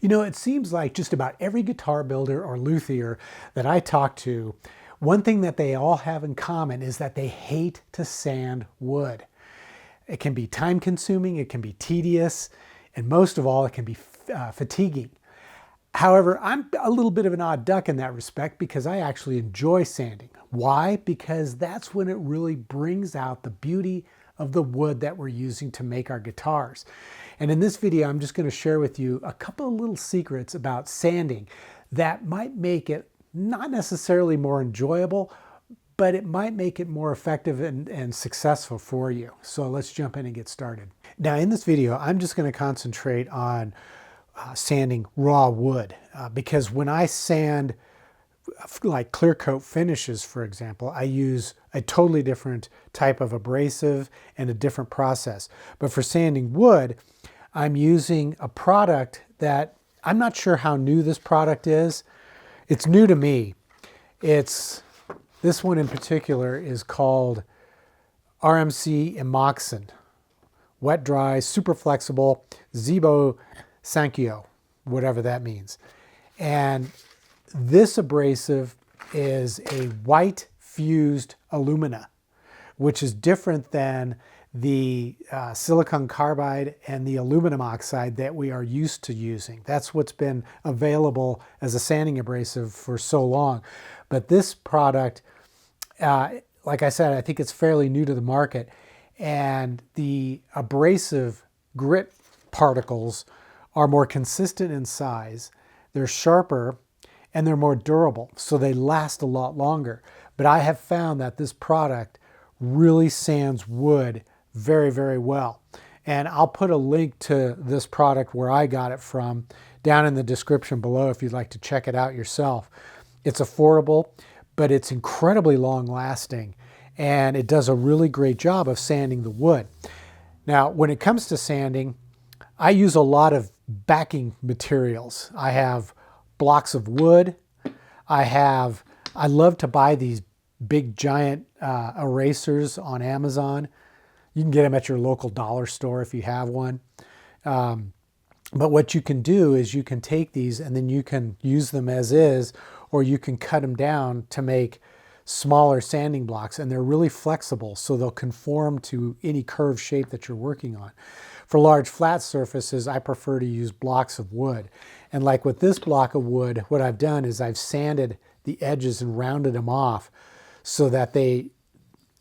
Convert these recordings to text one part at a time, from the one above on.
You know, it seems like just about every guitar builder or luthier that I talk to, one thing that they all have in common is that they hate to sand wood. It can be time consuming, it can be tedious, and most of all, it can be fatiguing. However, I'm a little bit of an odd duck in that respect because I actually enjoy sanding. Why? Because that's when it really brings out the beauty of the wood that we're using to make our guitars. And in this video, I'm just going to share with you a couple of little secrets about sanding that might make it not necessarily more enjoyable, but it might make it more effective and successful for you. So let's jump in and get started. Now in this video, I'm just going to concentrate on sanding raw wood because when I sand like clear coat finishes, for example, I use a totally different type of abrasive and a different process. But for sanding wood, I'm using a product that I'm not sure how new this product is. It's new to me. This one in particular is called RMC Emoxen, wet dry, super flexible, Zibo Sankyo, whatever that means. And this abrasive is a white fused alumina, which is different than the silicon carbide and the aluminum oxide that we are used to using. That's what's been available as a sanding abrasive for so long. But this product, like I said, I think it's fairly new to the market, and the abrasive grit particles are more consistent in size, they're sharper, and they're more durable, so they last a lot longer. But I have found that this product really sands wood very, very well. And I'll put a link to this product where I got it from down in the description below if you'd like to check it out yourself. It's affordable, but it's incredibly long lasting, and it does a really great job of sanding the wood. Now, when it comes to sanding, I use a lot of backing materials. I have blocks of wood. I love to buy these big giant erasers on Amazon. You can get them at your local dollar store if you have one. But what you can do is you can take these and then you can use them as is, or you can cut them down to make smaller sanding blocks, and they're really flexible, so they'll conform to any curved shape that you're working on. For large flat surfaces, I prefer to use blocks of wood. And like with this block of wood, what I've done is I've sanded the edges and rounded them off so that they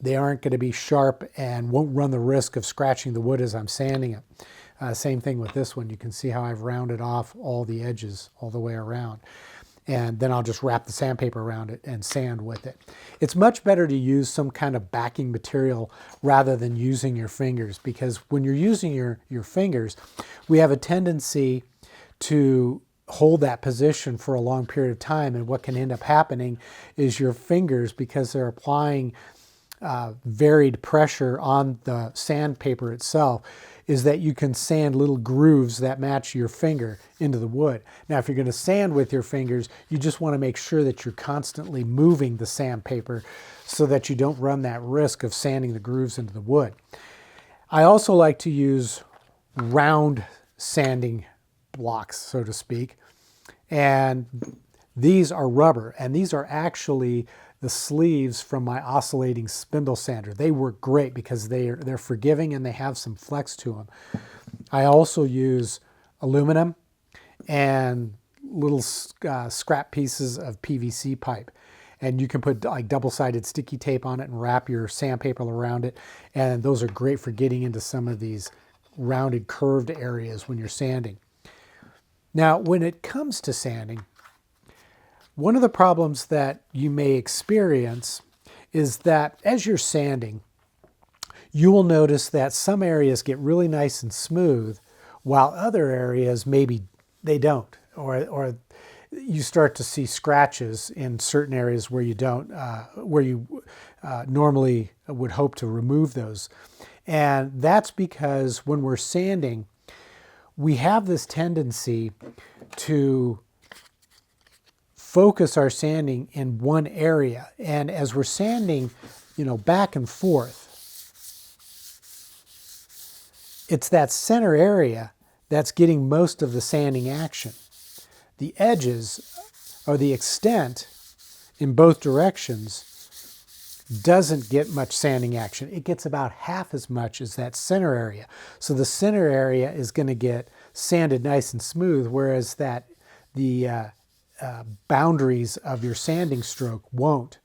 aren't going to be sharp and won't run the risk of scratching the wood as I'm sanding it. Same thing with this one. You can see how I've rounded off all the edges all the way around. And then I'll just wrap the sandpaper around it and sand with it. It's much better to use some kind of backing material rather than using your fingers, because when you're using your fingers, we have a tendency to hold that position for a long period of time, and what can end up happening is your fingers, because they're applying varied pressure on the sandpaper itself, is that you can sand little grooves that match your finger into the wood. Now, if you're going to sand with your fingers, you just want to make sure that you're constantly moving the sandpaper so that you don't run that risk of sanding the grooves into the wood. I also like to use round sanding blocks, so to speak, and these are rubber, and these are actually the sleeves from my oscillating spindle sander. They work great because they're forgiving and they have some flex to them. I also use aluminum and little scrap pieces of PVC pipe, and you can put like double-sided sticky tape on it and wrap your sandpaper around it, and those are great for getting into some of these rounded curved areas when you're sanding. Now, when it comes to sanding, one of the problems that you may experience is that as you're sanding, you will notice that some areas get really nice and smooth, while other areas maybe they don't, or you start to see scratches in certain areas where you don't, where you normally would hope to remove those. And that's because when we're sanding, we have this tendency to focus our sanding in one area. And as we're sanding, back and forth, it's that center area that's getting most of the sanding action. The edges, or the extent in both directions, doesn't get much sanding action. It gets about half as much as that center area. So the center area is going to get sanded nice and smooth, whereas the boundaries of your sanding stroke won't.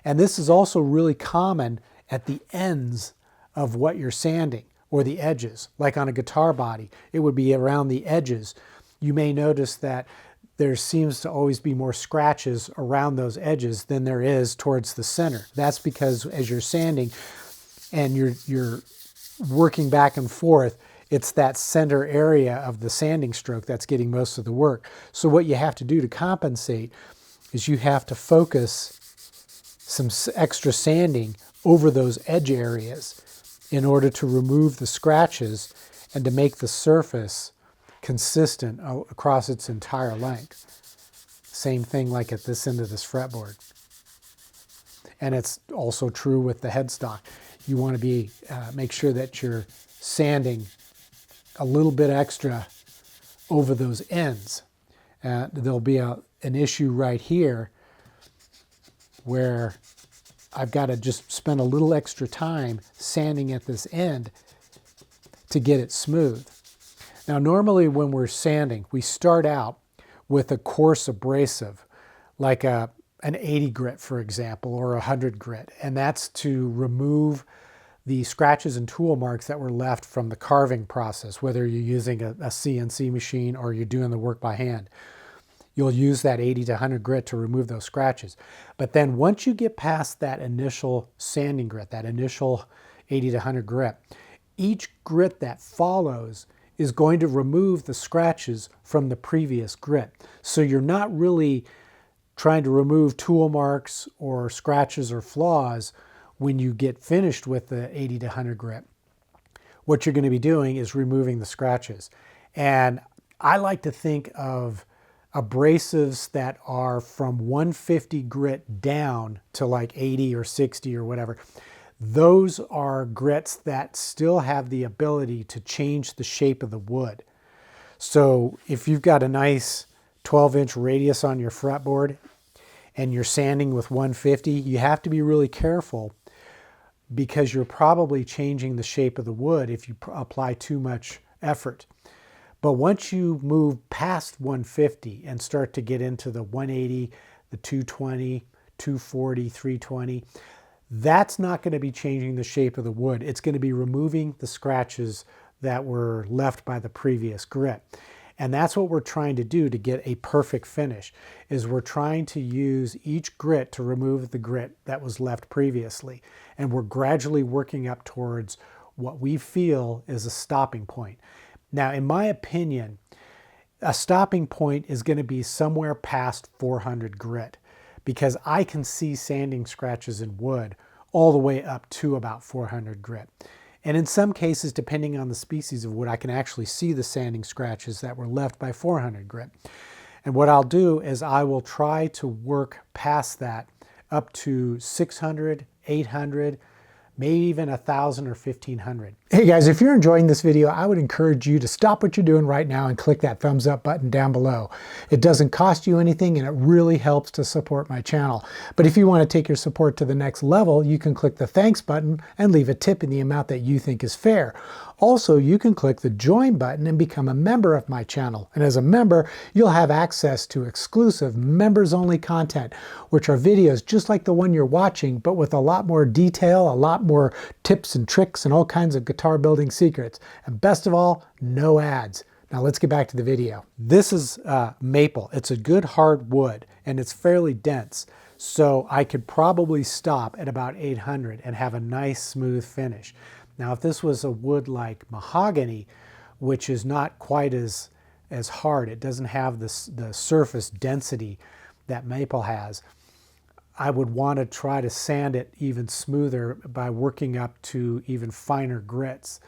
And this is also really common at the ends of what you're sanding, or the edges. Like on a guitar body, it would be around the edges. You may notice that there seems to always be more scratches around those edges than there is towards the center. That's because as you're sanding and you're working back and forth, it's that center area of the sanding stroke that's getting most of the work. So what you have to do to compensate is you have to focus some extra sanding over those edge areas in order to remove the scratches and to make the surface consistent across its entire length. Same thing like at this end of this fretboard. And it's also true with the headstock. You want to make sure that you're sanding a little bit extra over those ends. There'll be an issue right here where I've got to just spend a little extra time sanding at this end to get it smooth. Now, normally when we're sanding, we start out with a coarse abrasive, like an 80 grit, for example, or a 100 grit. And that's to remove the scratches and tool marks that were left from the carving process, whether you're using a CNC machine or you're doing the work by hand. You'll use that 80 to 100 grit to remove those scratches. But then once you get past that initial sanding grit, that initial 80 to 100 grit, each grit that follows is going to remove the scratches from the previous grit. So you're not really trying to remove tool marks or scratches or flaws when you get finished with the 80 to 100 grit. What you're going to be doing is removing the scratches. And I like to think of abrasives that are from 150 grit down to like 80 or 60 or whatever. Those are grits that still have the ability to change the shape of the wood. So if you've got a nice 12-inch radius on your fretboard and you're sanding with 150, you have to be really careful because you're probably changing the shape of the wood if you apply too much effort. But once you move past 150 and start to get into the 180, the 220, 240, 320, that's not going to be changing the shape of the wood. It's going to be removing the scratches that were left by the previous grit. And that's what we're trying to do to get a perfect finish, is we're trying to use each grit to remove the grit that was left previously. And we're gradually working up towards what we feel is a stopping point. Now, in my opinion, a stopping point is going to be somewhere past 400 grit, because I can see sanding scratches in wood all the way up to about 400 grit. And in some cases, depending on the species of wood, I can actually see the sanding scratches that were left by 400 grit. And what I'll do is I will try to work past that up to 600, 800, maybe even 1,000 or 1,500. Hey guys, if you're enjoying this video, I would encourage you to stop what you're doing right now and click that thumbs up button down below. It doesn't cost you anything and it really helps to support my channel. But if you want to take your support to the next level, you can click the thanks button and leave a tip in the amount that you think is fair. Also, you can click the join button and become a member of my channel. And as a member, you'll have access to exclusive members-only content, which are videos just like the one you're watching, but with a lot more detail, a lot more tips and tricks and all kinds of guitar building secrets. And best of all, no ads. Now let's get back to the video. This is maple. It's a good hard wood and it's fairly dense. So I could probably stop at about 800 and have a nice smooth finish. Now, if this was a wood like mahogany, which is not quite as hard, it doesn't have the surface density that maple has, I would want to try to sand it even smoother by working up to even finer grits.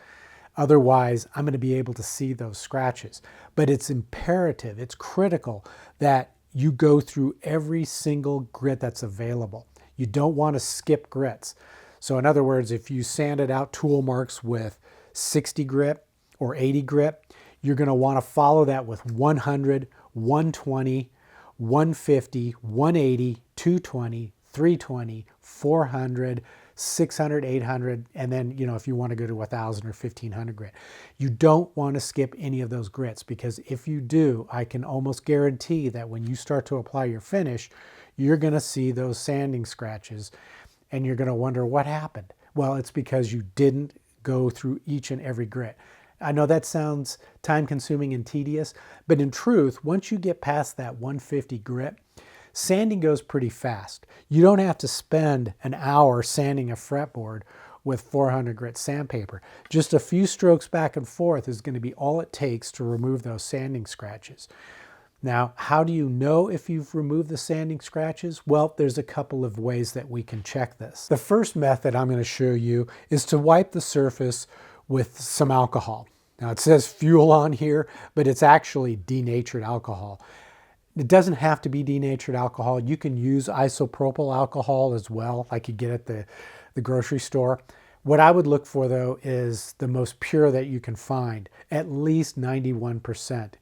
Otherwise, I'm going to be able to see those scratches. But it's imperative, it's critical that you go through every single grit that's available. You don't want to skip grits. So in other words, if you sanded out tool marks with 60 grit or 80 grit, you're going to want to follow that with 100, 120, 150, 180, 220, 320, 400, 600, 800, and then, if you want to go to 1,000 or 1,500 grit. You don't want to skip any of those grits, because if you do, I can almost guarantee that when you start to apply your finish, you're going to see those sanding scratches, and you're going to wonder what happened. Well, it's because you didn't go through each and every grit. I know that sounds time-consuming and tedious, but in truth, once you get past that 150 grit, sanding goes pretty fast. You don't have to spend an hour sanding a fretboard with 400 grit sandpaper. Just a few strokes back and forth is going to be all it takes to remove those sanding scratches. Now, how do you know if you've removed the sanding scratches? Well, there's a couple of ways that we can check this. The first method I'm going to show you is to wipe the surface with some alcohol. Now, it says fuel on here, but it's actually denatured alcohol. It doesn't have to be denatured alcohol. You can use isopropyl alcohol as well, like you get at the grocery store. What I would look for, though, is the most pure that you can find, at least 91%.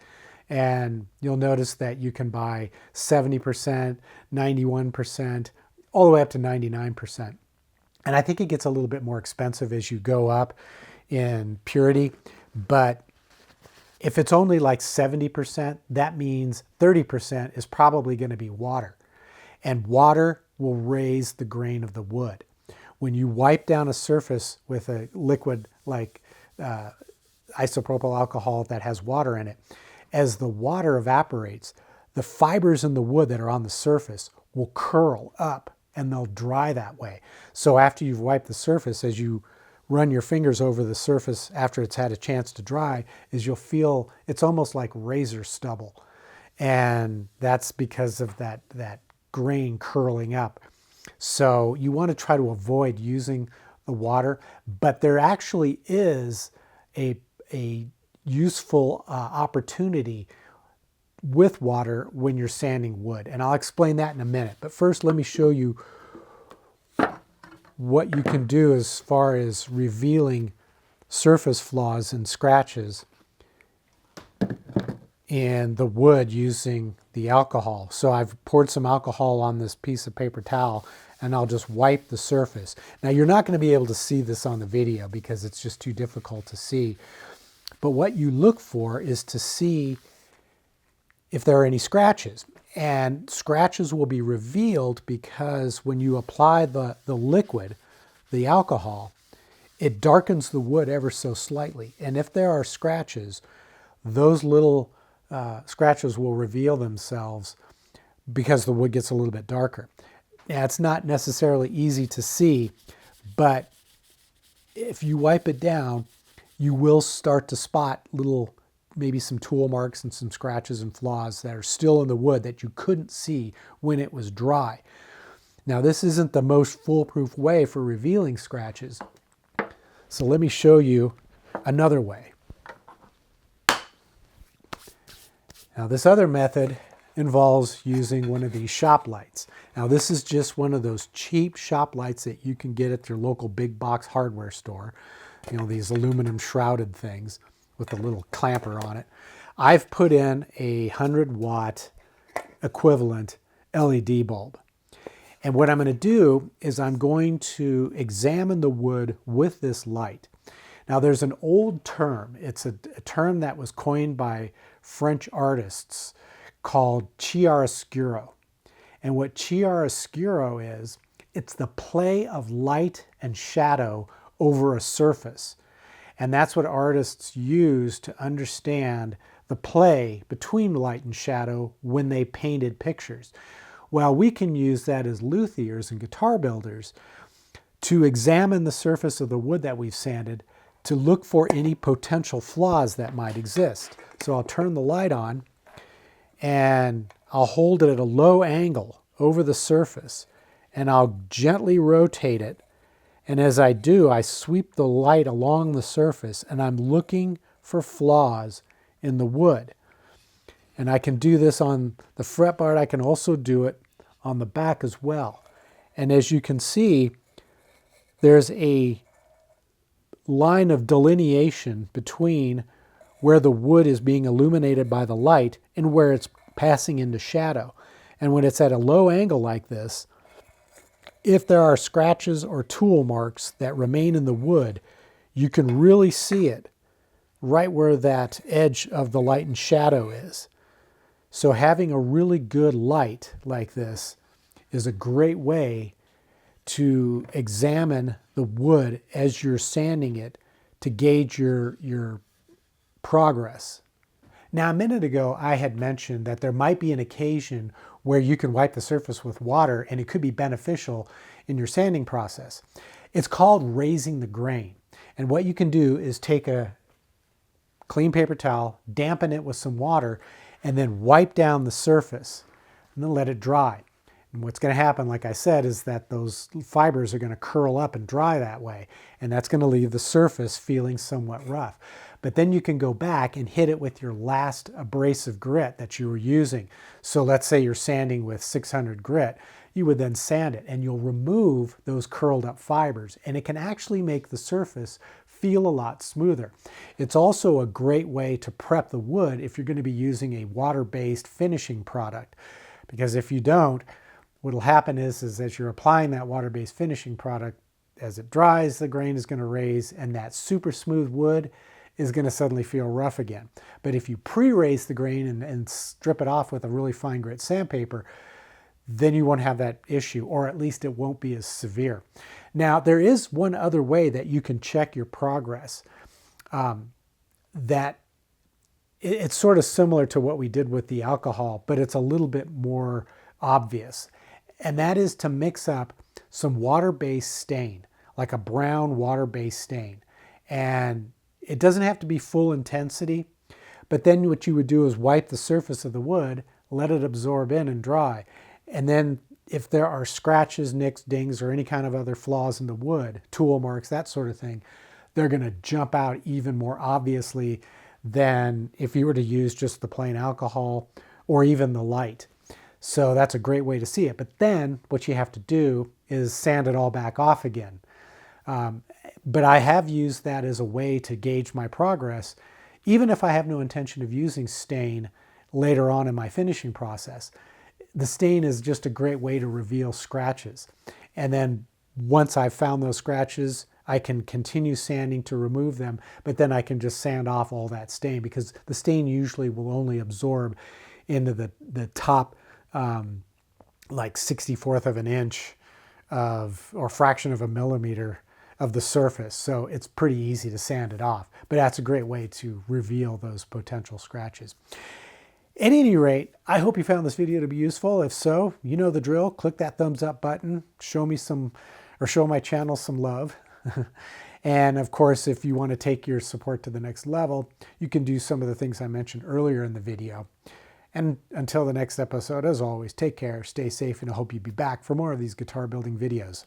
And you'll notice that you can buy 70%, 91%, all the way up to 99%. And I think it gets a little bit more expensive as you go up in purity, but if it's only like 70%, that means 30% is probably going to be water. And water will raise the grain of the wood. When you wipe down a surface with a liquid like isopropyl alcohol that has water in it, as the water evaporates, the fibers in the wood that are on the surface will curl up and they'll dry that way. So after you've wiped the surface, as you run your fingers over the surface after it's had a chance to dry, is you'll feel it's almost like razor stubble. And that's because of that grain curling up. So you want to try to avoid using the water, but there actually is a useful opportunity with water when you're sanding wood. And I'll explain that in a minute. But first, let me show you what you can do as far as revealing surface flaws and scratches in the wood using the alcohol. So I've poured some alcohol on this piece of paper towel and I'll just wipe the surface. Now, you're not going to be able to see this on the video because it's just too difficult to see. But what you look for is to see if there are any scratches. And scratches will be revealed because when you apply the liquid, the alcohol, it darkens the wood ever so slightly. And if there are scratches, those little scratches will reveal themselves because the wood gets a little bit darker. Now, it's not necessarily easy to see, but if you wipe it down, you will start to spot little, maybe some tool marks and some scratches and flaws that are still in the wood that you couldn't see when it was dry. Now, this isn't the most foolproof way for revealing scratches. So let me show you another way. Now, this other method involves using one of these shop lights. Now, this is just one of those cheap shop lights that you can get at your local big box hardware store. You know, these aluminum shrouded things with a little clamper on it. I've put in a 100-watt equivalent LED bulb. And what I'm going to do is I'm going to examine the wood with this light. Now, there's an old term. It's a term that was coined by French artists called chiaroscuro. And what chiaroscuro is, it's the play of light and shadow over a surface. And that's what artists use to understand the play between light and shadow when they painted pictures. Well, we can use that as luthiers and guitar builders to examine the surface of the wood that we've sanded to look for any potential flaws that might exist. So I'll turn the light on and I'll hold it at a low angle over the surface and I'll gently rotate it. And as I do, I sweep the light along the surface and I'm looking for flaws in the wood. And I can do this on the fretboard. I can also do it on the back as well. And as you can see, there's a line of delineation between where the wood is being illuminated by the light and where it's passing into shadow. And when it's at a low angle like this, if there are scratches or tool marks that remain in the wood, you can really see it right where that edge of the light and shadow is. So having a really good light like this is a great way to examine the wood as you're sanding it to gauge your progress. Now, a minute ago, I had mentioned that there might be an occasion where you can wipe the surface with water and it could be beneficial in your sanding process. It's called raising the grain. And what you can do is take a clean paper towel, dampen it with some water, and then wipe down the surface and then let it dry. And what's going to happen, like I said, is that those fibers are going to curl up and dry that way. And that's going to leave the surface feeling somewhat rough. But then you can go back and hit it with your last abrasive grit that you were using. So let's say you're sanding with 600 grit. You would then sand it and you'll remove those curled up fibers. And it can actually make the surface feel a lot smoother. It's also a great way to prep the wood if you're going to be using a water-based finishing product. Because if you don't, what will happen is as you're applying that water-based finishing product, as it dries, the grain is going to raise and that super smooth wood is going to suddenly feel rough again. But if you pre-raise the grain and strip it off with a really fine grit sandpaper, then you won't have that issue, or at least it won't be as severe. Now, there is one other way that you can check your progress. That it's sort of similar to what we did with the alcohol, but it's a little bit more obvious. And that is to mix up some water-based stain, like a brown water-based stain. And it doesn't have to be full intensity, but then what you would do is wipe the surface of the wood, let it absorb in and dry. And then if there are scratches, nicks, dings, or any kind of other flaws in the wood, tool marks, that sort of thing, they're going to jump out even more obviously than if you were to use just the plain alcohol or even the light. So that's a great way to see it. But then what you have to do is sand it all back off again. But I have used that as a way to gauge my progress, even if I have no intention of using stain later on in my finishing process. The stain is just a great way to reveal scratches. And then once I've found those scratches, I can continue sanding to remove them, but then I can just sand off all that stain because the stain usually will only absorb into the top like 64th of an inch or fraction of a millimeter of the surface. So it's pretty easy to sand it off, but that's a great way to reveal those potential scratches. At any rate, I hope you found this video to be useful. If so, you know the drill. Click that thumbs up button, show my channel some love. And of course, if you want to take your support to the next level, you can do some of the things I mentioned earlier in the video. And until the next episode, as always, take care, stay safe, and I hope you'll be back for more of these guitar building videos.